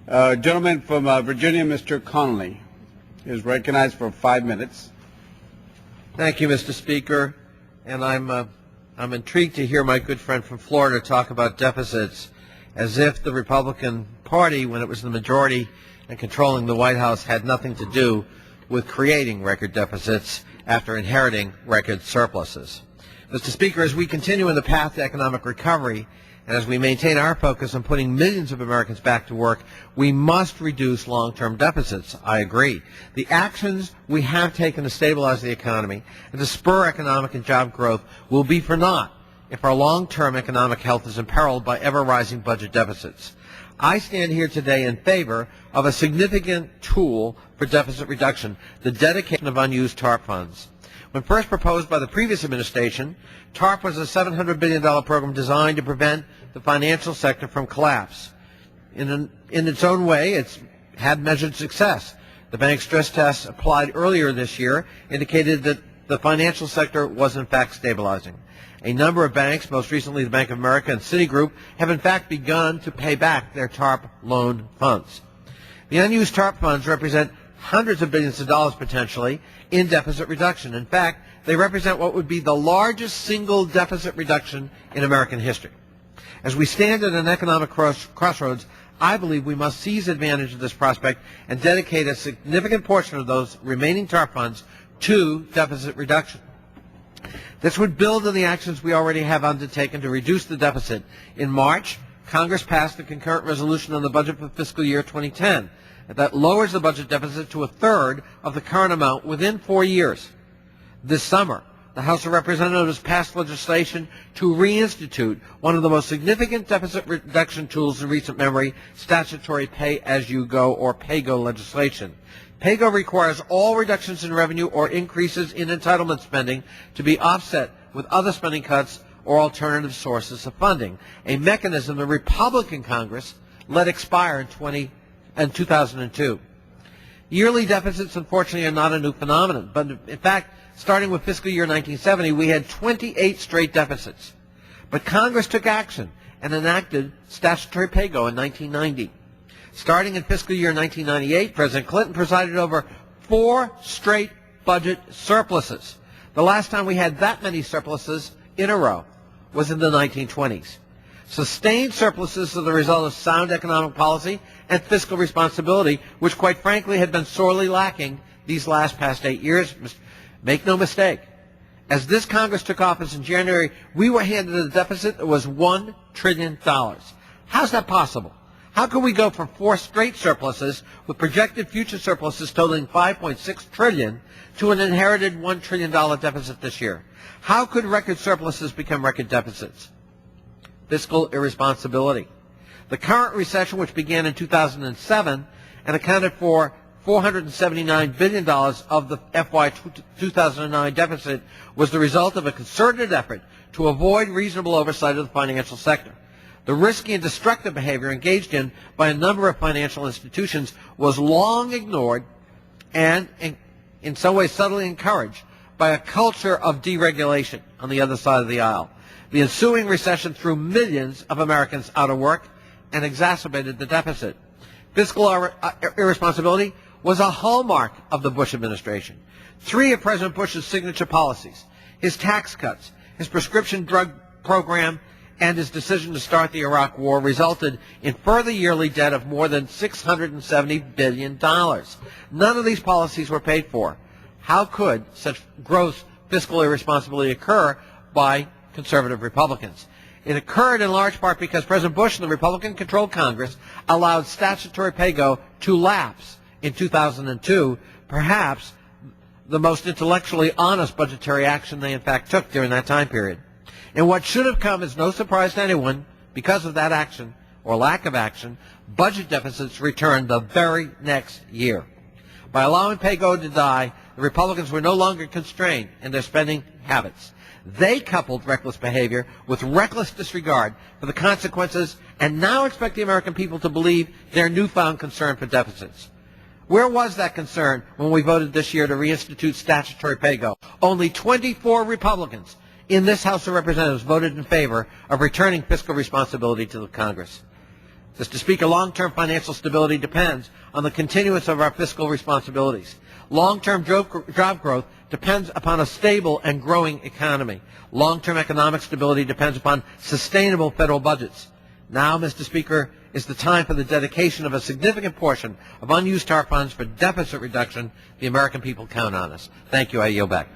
Gentleman from Virginia, Mr. Connolly, is recognized for 5 minutes. Thank you, Mr. Speaker. And I'm intrigued to hear my good friend from Florida talk about deficits as if the Republican Party, when it was the majority and controlling the White House, had nothing to do with creating record deficits after inheriting record surpluses. Mr. Speaker, as we continue in the path to economic recovery, and as we maintain our focus on putting millions of Americans back to work, we must reduce long-term deficits. I agree. The actions we have taken to stabilize the economy and to spur economic and job growth will be for naught if our long-term economic health is imperiled by ever-rising budget deficits. I stand here today in favor of a significant tool for deficit reduction, the dedication of unused TARP funds. When first proposed by the previous administration, TARP was a $700 billion program designed to prevent the financial sector from collapse. In its own way, it's had measured success. The bank stress tests applied earlier this year indicated that the financial sector was in fact stabilizing. A number of banks, most recently the Bank of America and Citigroup, have in fact begun to pay back their TARP loan funds. The unused TARP funds represent hundreds of billions of dollars potentially in deficit reduction. In fact, they represent what would be the largest single deficit reduction in American history. As we stand at an economic crossroads, I believe we must seize advantage of this prospect and dedicate a significant portion of those remaining TARP funds to deficit reduction. This would build on the actions we already have undertaken to reduce the deficit. In March, Congress passed a concurrent resolution on the budget for fiscal year 2010 that lowers the budget deficit to a third of the current amount within 4 years. This summer, the House of Representatives passed legislation to reinstitute one of the most significant deficit reduction tools in recent memory, statutory pay-as-you-go or PAYGO legislation. PAYGO requires all reductions in revenue or increases in entitlement spending to be offset with other spending cuts or alternative sources of funding, a mechanism the Republican Congress let expire in 2002. Yearly deficits, unfortunately, are not a new phenomenon, but in fact, starting with fiscal year 1970, we had 28 straight deficits. But Congress took action and enacted statutory PAYGO in 1990. Starting in fiscal year 1998, President Clinton presided over 4 straight budget surpluses. The last time we had that many surpluses in a row was in the 1920s. Sustained surpluses are the result of sound economic policy and fiscal responsibility, which quite frankly had been sorely lacking these past 8 years. Make no mistake, as this Congress took office in January, we were handed a deficit that was $1 trillion. How's that possible? How can we go from 4 straight surpluses with projected future surpluses totaling $5.6 trillion to an inherited $1 trillion deficit this year? How could record surpluses become record deficits? Fiscal irresponsibility. The current recession, which began in 2007 and accounted for $479 billion of the FY 2009 deficit, was the result of a concerted effort to avoid reasonable oversight of the financial sector. The risky and destructive behavior engaged in by a number of financial institutions was long ignored and, in some ways, subtly encouraged by a culture of deregulation on the other side of the aisle. The ensuing recession threw millions of Americans out of work and exacerbated the deficit. Fiscal irresponsibility was a hallmark of the Bush administration. 3 of President Bush's signature policies, his tax cuts, his prescription drug program, and his decision to start the Iraq War, resulted in further yearly debt of more than $670 billion. None of these policies were paid for. How could such gross fiscal irresponsibility occur by conservative Republicans? It occurred in large part because President Bush and the Republican-controlled Congress allowed statutory PAYGO to lapse in 2002, perhaps the most intellectually honest budgetary action they in fact took during that time period. And what should have come as no surprise to anyone, because of that action, or lack of action, budget deficits returned the very next year. By allowing PAYGO to die, the Republicans were no longer constrained in their spending habits. They coupled reckless behavior with reckless disregard for the consequences and now expect the American people to believe their newfound concern for deficits. Where was that concern when we voted this year to reinstitute statutory PAYGO? Only 24 Republicans in this House of Representatives voted in favor of returning fiscal responsibility to the Congress. Mr. Speaker, long-term financial stability depends on the continuance of our fiscal responsibilities. Long-term job growth depends upon a stable and growing economy. Long-term economic stability depends upon sustainable federal budgets. Now, Mr. Speaker, is the time for the dedication of a significant portion of unused TAR funds for deficit reduction. The American people count on us. Thank you. I yield back.